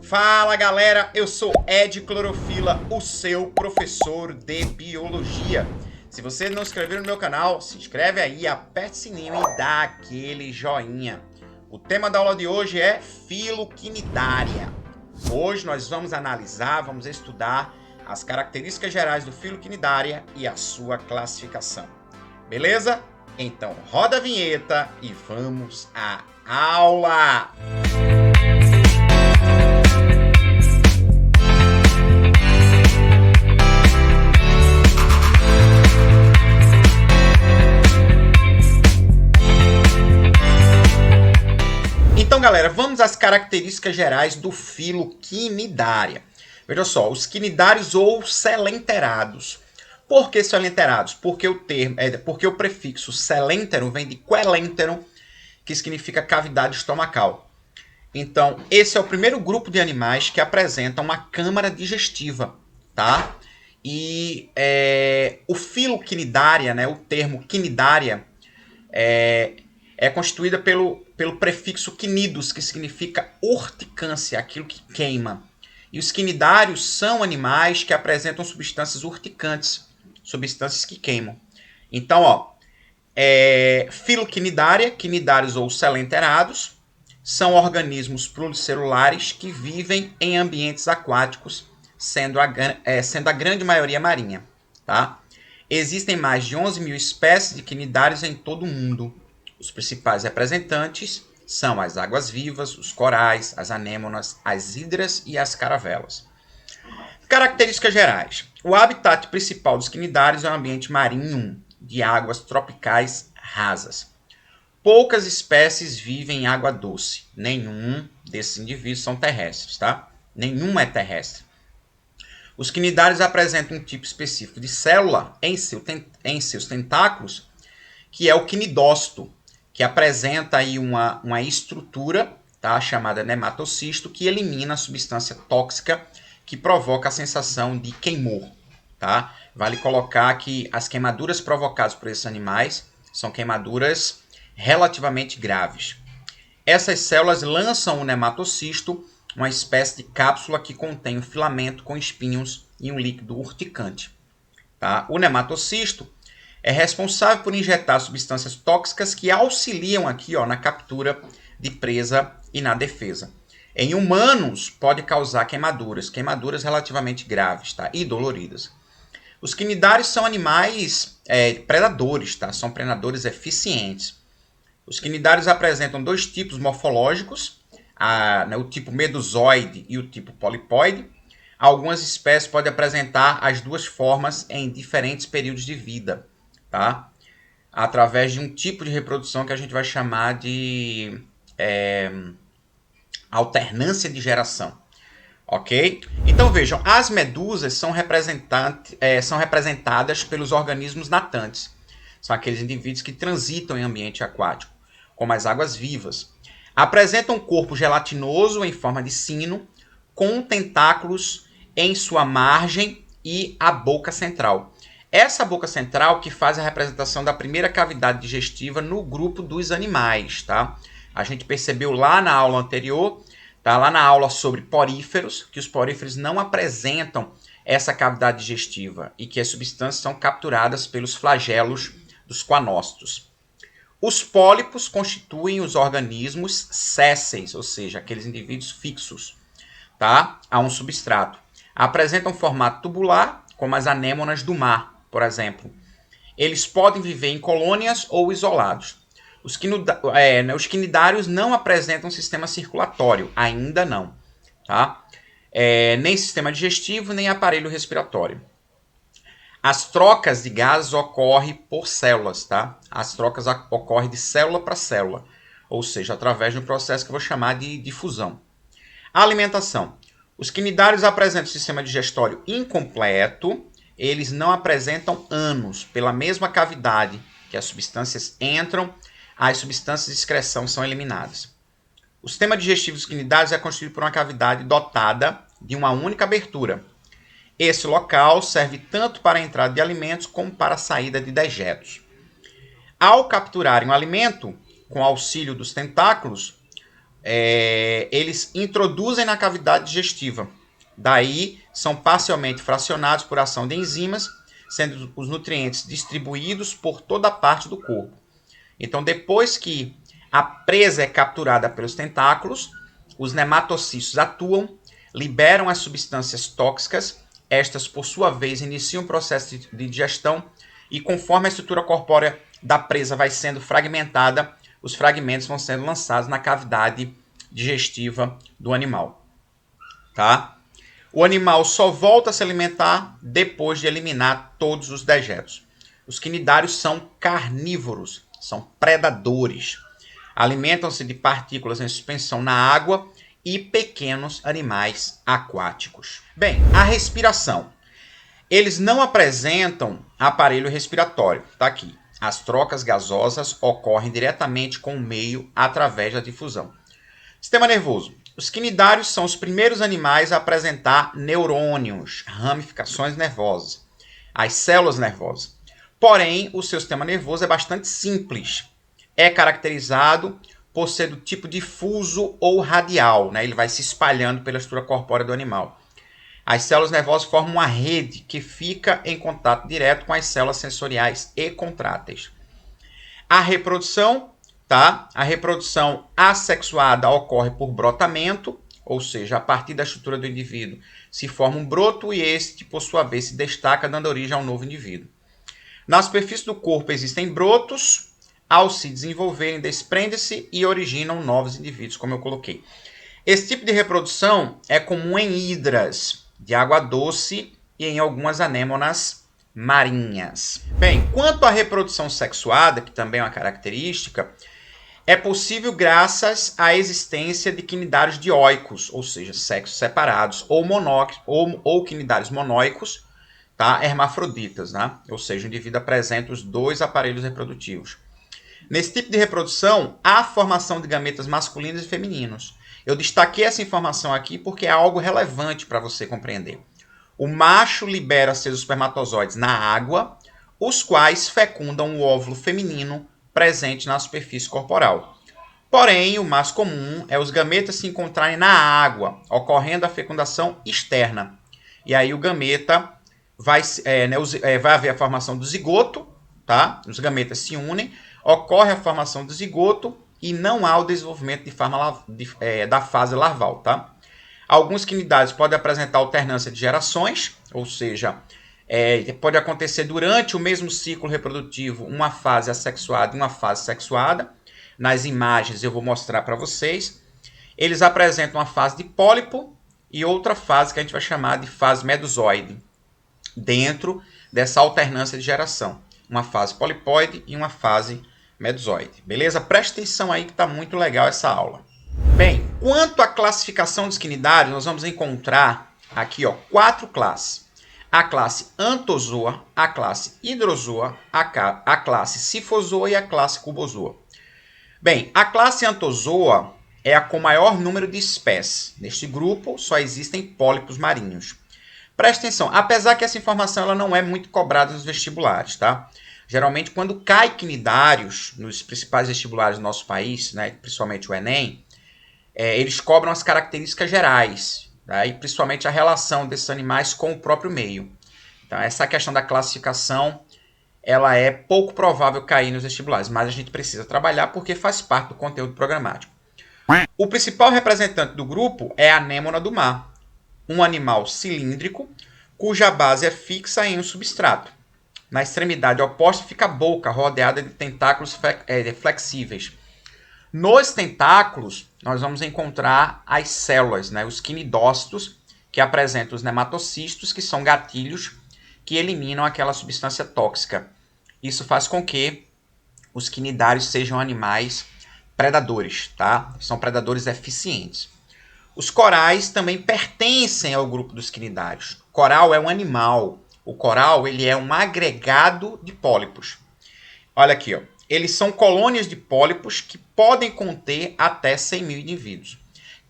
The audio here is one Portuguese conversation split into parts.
Fala galera, eu sou Ed Clorofila, o seu professor de biologia. Se você não se inscreveu no meu canal, se inscreve aí, aperte o sininho e dá aquele joinha. O tema da aula de hoje é filoquinidária. Hoje nós vamos analisar, vamos estudar as características gerais do filoquinidária e a sua classificação. Beleza? Então roda a vinheta e vamos à aula! Então, galera, vamos às características gerais do filoquinidária. Veja só, os quinidários ou selenterados. Por que selenterados? Porque o prefixo selêntero vem de quelêntero, que significa cavidade estomacal. Então, esse é o primeiro grupo de animais que apresentam uma câmara digestiva, tá? E o filoquinidária, né, o termo quinidária, é constituída pelo prefixo quinidos, que significa urticância, aquilo que queima. E os quinidários são animais que apresentam substâncias urticantes, substâncias que queimam. Então, filoquinidária, quinidários ou selenterados, são organismos pluricelulares que vivem em ambientes aquáticos, sendo a grande maioria marinha. Tá? Existem mais de 11 mil espécies de quinidários em todo o mundo. Os principais representantes são as águas-vivas, os corais, as anêmonas, as hidras e as caravelas. Características gerais. O habitat principal dos quinidários é um ambiente marinho de águas tropicais rasas. Poucas espécies vivem em água doce. Nenhum desses indivíduos são terrestres, tá? Nenhum é terrestre. Os quinidários apresentam um tipo específico de célula em seus tentáculos, que é o quinidócito, que apresenta aí uma estrutura, tá, chamada nematocisto, que elimina a substância tóxica que provoca a sensação de queimor. Tá? Vale colocar que as queimaduras provocadas por esses animais são queimaduras relativamente graves. Essas células lançam o nematocisto, uma espécie de cápsula que contém um filamento com espinhos e um líquido urticante. Tá? O nematocisto é responsável por injetar substâncias tóxicas que auxiliam aqui, na captura de presa e na defesa. Em humanos, pode causar queimaduras relativamente graves, tá? E doloridas. Os quinidários são animais predadores, tá? São predadores eficientes. Os quinidários apresentam dois tipos morfológicos, o tipo medusoide e o tipo polipoide. Algumas espécies podem apresentar as duas formas em diferentes períodos de vida. Tá? Através de um tipo de reprodução que a gente vai chamar de alternância de geração. Ok? Então vejam, as medusas são representadas pelos organismos natantes. São aqueles indivíduos que transitam em ambiente aquático, como as águas-vivas. Apresentam um corpo gelatinoso em forma de sino, com tentáculos em sua margem e a boca central. Essa boca central que faz a representação da primeira cavidade digestiva no grupo dos animais, tá? A gente percebeu lá na aula anterior, tá? Lá na aula sobre poríferos, que os poríferos não apresentam essa cavidade digestiva e que as substâncias são capturadas pelos flagelos dos coanócitos. Os pólipos constituem os organismos sésseis, ou seja, aqueles indivíduos fixos, tá? A um substrato. Apresentam formato tubular, como as anêmonas do mar, por exemplo. Eles podem viver em colônias ou isolados. Os quinidários não apresentam sistema circulatório, ainda não. Tá? Nem sistema digestivo, nem aparelho respiratório. As trocas de gases ocorrem por células. Tá? As trocas ocorrem de célula para célula, ou seja, através de um processo que eu vou chamar de difusão. A alimentação. Os quinidários apresentam um sistema digestório incompleto. Eles não apresentam ânus. Pela mesma cavidade que as substâncias entram, as substâncias de excreção são eliminadas. O sistema digestivo dos quinidários é constituído por uma cavidade dotada de uma única abertura. Esse local serve tanto para a entrada de alimentos como para a saída de dejetos. Ao capturarem o alimento, com auxílio dos tentáculos, eles introduzem na cavidade digestiva. Daí, são parcialmente fracionados por ação de enzimas, sendo os nutrientes distribuídos por toda a parte do corpo. Então, depois que a presa é capturada pelos tentáculos, os nematocistos atuam, liberam as substâncias tóxicas, estas, por sua vez, iniciam o processo de digestão e, conforme a estrutura corpórea da presa vai sendo fragmentada, os fragmentos vão sendo lançados na cavidade digestiva do animal. Tá? O animal só volta a se alimentar depois de eliminar todos os dejetos. Os quinidários são carnívoros, são predadores. Alimentam-se de partículas em suspensão na água e pequenos animais aquáticos. Bem, a respiração. Eles não apresentam aparelho respiratório. Tá aqui. As trocas gasosas ocorrem diretamente com o meio através da difusão. Sistema nervoso. Os quinidários são os primeiros animais a apresentar neurônios, ramificações nervosas, as células nervosas. Porém, o seu sistema nervoso é bastante simples. É caracterizado por ser do tipo difuso ou radial, né? Ele vai se espalhando pela estrutura corpórea do animal. As células nervosas formam uma rede que fica em contato direto com as células sensoriais e contráteis. A reprodução, tá? A reprodução assexuada ocorre por brotamento, ou seja, a partir da estrutura do indivíduo se forma um broto e este, por sua vez, se destaca, dando origem a um novo indivíduo. Na superfície do corpo existem brotos, ao se desenvolverem, desprendem-se e originam novos indivíduos, como eu coloquei. Esse tipo de reprodução é comum em hidras de água doce e em algumas anêmonas marinhas. Bem, quanto à reprodução sexuada, que também é uma característica, é possível graças à existência de quinidários dioicos, ou seja, sexos separados, ou quinidários monóicos, tá? Hermafroditas, né? Ou seja, o indivíduo apresenta os dois aparelhos reprodutivos. Nesse tipo de reprodução, há formação de gametas masculinos e femininos. Eu destaquei essa informação aqui porque é algo relevante para você compreender. O macho libera seus espermatozoides na água, os quais fecundam o óvulo feminino presente na superfície corporal. Porém, o mais comum é os gametas se encontrarem na água, ocorrendo a fecundação externa. E aí o gameta vai haver a formação do zigoto, tá? Os gametas se unem, ocorre a formação do zigoto e não há o desenvolvimento da fase larval, tá? Alguns quinidários podem apresentar alternância de gerações, ou seja, pode acontecer durante o mesmo ciclo reprodutivo uma fase assexuada e uma fase sexuada. Nas imagens eu vou mostrar para vocês. Eles apresentam uma fase de pólipo e outra fase que a gente vai chamar de fase medusoide, dentro dessa alternância de geração. Uma fase polipoide e uma fase medusoide. Beleza? Presta atenção aí que está muito legal essa aula. Bem, quanto à classificação dos quinidários, nós vamos encontrar aqui 4 classes. A classe Anthozoa, a classe Hydrozoa, a classe Scyphozoa e a classe Cubozoa. Bem, a classe Anthozoa é a com maior número de espécies. Neste grupo só existem pólipos marinhos. Preste atenção, apesar que essa informação ela não é muito cobrada nos vestibulares, tá? Geralmente, quando cai quinidários nos principais vestibulares do nosso país, né, principalmente o Enem, eles cobram as características gerais, tá? E principalmente a relação desses animais com o próprio meio. Então, essa questão da classificação, ela é pouco provável cair nos vestibulares, mas a gente precisa trabalhar porque faz parte do conteúdo programático. O principal representante do grupo é a anêmona do mar, um animal cilíndrico cuja base é fixa em um substrato. Na extremidade oposta fica a boca, rodeada de tentáculos flexíveis. Nos tentáculos, nós vamos encontrar as células, né, os quinidócitos, que apresentam os nematocistos, que são gatilhos que eliminam aquela substância tóxica. Isso faz com que os quinidários sejam animais predadores, tá? São predadores eficientes. Os corais também pertencem ao grupo dos quinidários. Coral é um animal. O coral ele é um agregado de pólipos. Olha aqui, eles são colônias de pólipos que podem conter até 100 mil indivíduos.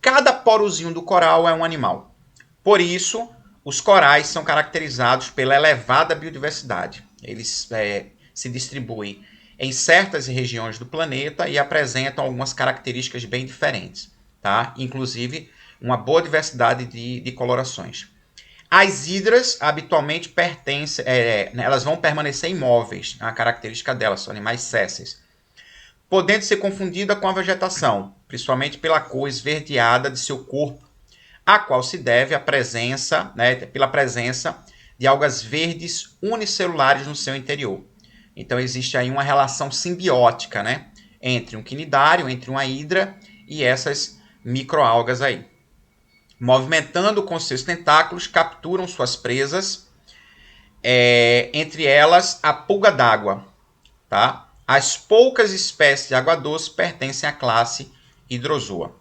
Cada porozinho do coral é um animal. Por isso, os corais são caracterizados pela elevada biodiversidade. Eles se distribuem em certas regiões do planeta e apresentam algumas características bem diferentes. tá? Inclusive uma boa diversidade de colorações. As hidras habitualmente pertencem, elas vão permanecer imóveis, a característica delas, são animais sésseis, podendo ser confundida com a vegetação, principalmente pela cor esverdeada de seu corpo, a qual se deve pela presença de algas verdes unicelulares no seu interior. Então existe aí uma relação simbiótica, né, entre um quinidário, entre uma hidra e essas microalgas aí. Movimentando com seus tentáculos, capturam suas presas, entre elas a pulga d'água. Tá? As poucas espécies de água-doce pertencem à classe Hydrozoa,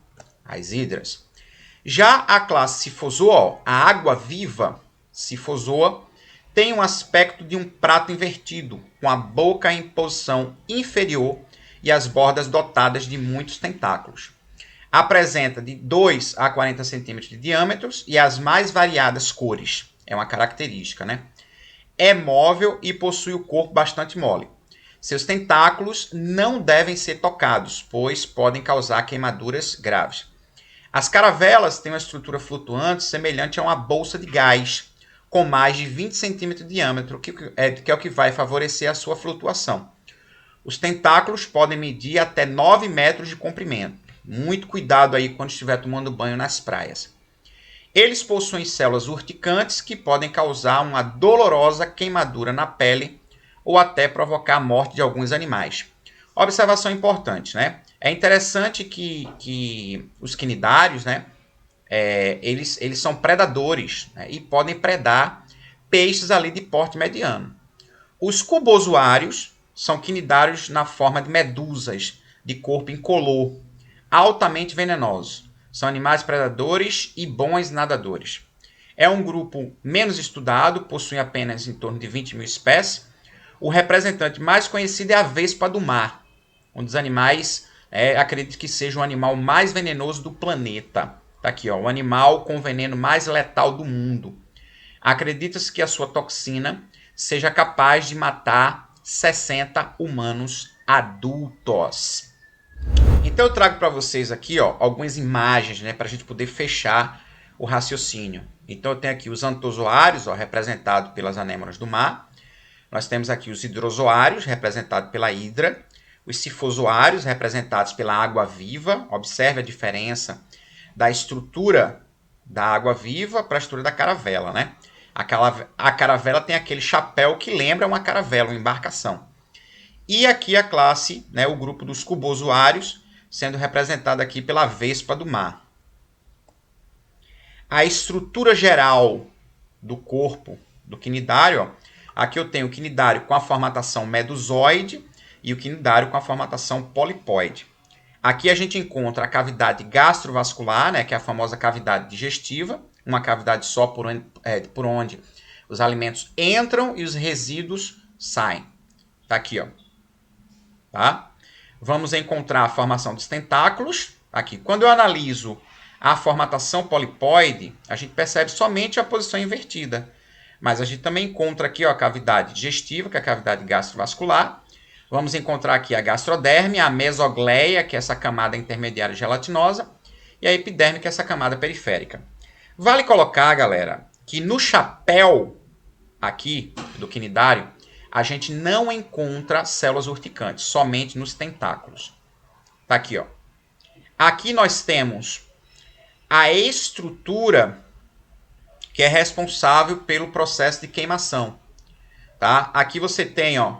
as hidras. Já a classe Scyphozoa, a água-viva Scyphozoa, tem um aspecto de um prato invertido, com a boca em posição inferior e as bordas dotadas de muitos tentáculos. Apresenta de 2 a 40 centímetros de diâmetro e as mais variadas cores. É uma característica, né? É móvel e possui o corpo bastante mole. Seus tentáculos não devem ser tocados, pois podem causar queimaduras graves. As caravelas têm uma estrutura flutuante semelhante a uma bolsa de gás, com mais de 20 centímetros de diâmetro, que é o que vai favorecer a sua flutuação. Os tentáculos podem medir até 9 metros de comprimento. Muito cuidado aí quando estiver tomando banho nas praias. Eles possuem células urticantes que podem causar uma dolorosa queimadura na pele ou até provocar a morte de alguns animais. Observação importante, né? É interessante que os quinidários, né, eles são predadores, né, e podem predar peixes ali de porte mediano. Os cubozoários são quinidários na forma de medusas de corpo incolor, altamente venenosos. São animais predadores e bons nadadores. É um grupo menos estudado, possui apenas em torno de 20 mil espécies. O representante mais conhecido é a vespa do mar, um dos animais, acredito que seja o animal mais venenoso do planeta. Tá aqui, ó, o animal com veneno mais letal do mundo. Acredita-se que a sua toxina seja capaz de matar 60 humanos adultos. Então eu trago para vocês aqui, ó, algumas imagens, né, para a gente poder fechar o raciocínio. Então eu tenho aqui os antozoários, ó, representados pelas anêmonas do mar. Nós temos aqui os hidrozoários, representados pela hidra. Os sifozoários, representados pela água-viva. Observe a diferença da estrutura da água-viva para a estrutura da caravela, né? A caravela tem aquele chapéu que lembra uma caravela, uma embarcação. E aqui a classe, né, o grupo dos cubozoários, sendo representado aqui pela vespa do mar. A estrutura geral do corpo do quinidário, ó, aqui eu tenho o quinidário com a formatação medusoide e o quinidário com a formatação polipoide. Aqui a gente encontra a cavidade gastrovascular, né, que é a famosa cavidade digestiva, uma cavidade só por onde os alimentos entram e os resíduos saem. Tá aqui, ó. Tá? Vamos encontrar a formação dos tentáculos. Aqui, quando eu analiso a formatação polipoide, a gente percebe somente a posição invertida. Mas a gente também encontra aqui, ó, a cavidade digestiva, que é a cavidade gastrovascular. Vamos encontrar aqui a gastroderme, a mesogleia, que é essa camada intermediária gelatinosa, e a epiderme, que é essa camada periférica. Vale colocar, galera, que no chapéu aqui do quinidário, a gente não encontra células urticantes, somente nos tentáculos. Tá aqui, ó. Aqui nós temos a estrutura que é responsável pelo processo de queimação. Tá? Aqui você tem, ó,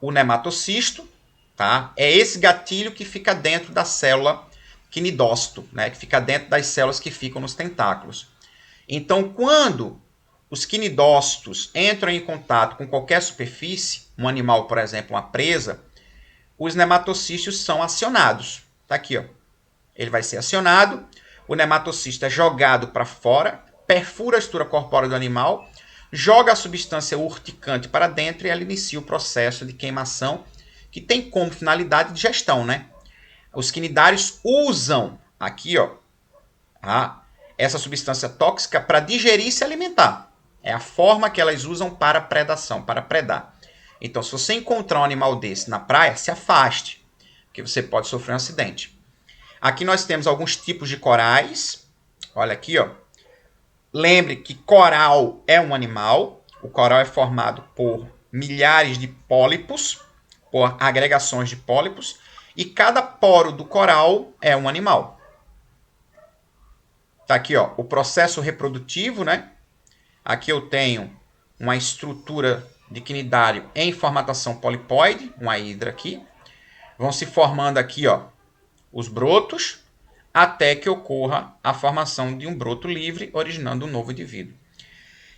o nematocisto, tá? É esse gatilho que fica dentro da célula quinidócito, né? Que fica dentro das células que ficam nos tentáculos. Então, quando os quinidócitos entram em contato com qualquer superfície, um animal, por exemplo, uma presa, os nematocistos são acionados. Tá aqui, ó. Ele vai ser acionado, o nematocisto é jogado para fora, perfura a estrutura corpórea do animal, joga a substância urticante para dentro e ela inicia o processo de queimação, que tem como finalidade digestão, né? Os quinidários usam aqui, ó, essa substância tóxica para digerir e se alimentar. É a forma que elas usam para predação, para predar. Então, se você encontrar um animal desse na praia, se afaste, porque você pode sofrer um acidente. Aqui nós temos alguns tipos de corais. Olha aqui, ó. Lembre que coral é um animal. O coral é formado por milhares de pólipos, por agregações de pólipos, e cada poro do coral é um animal. Tá aqui, ó, o processo reprodutivo, né? Aqui eu tenho uma estrutura de quinidário em formatação polipóide, uma hidra aqui. Vão se formando aqui, ó, os brotos, até que ocorra a formação de um broto livre, originando um novo indivíduo.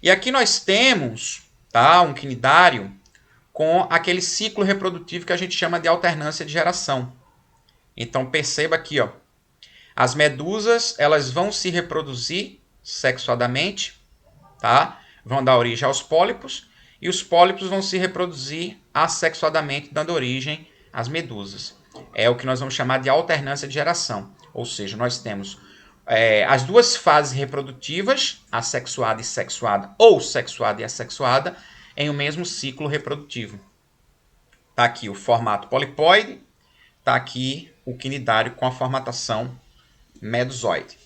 E aqui nós temos, tá, um quinidário com aquele ciclo reprodutivo que a gente chama de alternância de geração. Então perceba aqui, ó, as medusas elas vão se reproduzir sexuadamente, tá? Vão dar origem aos pólipos, e os pólipos vão se reproduzir assexuadamente, dando origem às medusas. É o que nós vamos chamar de alternância de geração. Ou seja, nós temos as duas fases reprodutivas, assexuada e sexuada, ou sexuada e assexuada, em um mesmo ciclo reprodutivo. Está aqui o formato polipóide, está aqui o quinidário com a formatação medusoide.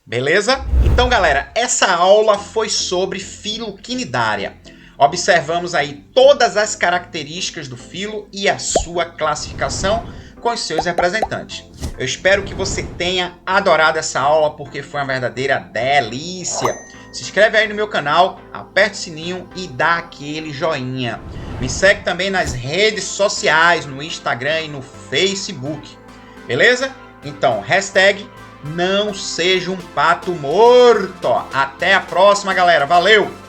Beleza? Então, galera, essa aula foi sobre filoquinidária. Observamos aí todas as características do filo e a sua classificação com os seus representantes. Eu espero que você tenha adorado essa aula, porque foi uma verdadeira delícia. Se inscreve aí no meu canal, aperta o sininho e dá aquele joinha. Me segue também nas redes sociais, no Instagram e no Facebook. Beleza? Então, hashtag não seja um pato morto. Até a próxima, galera. Valeu!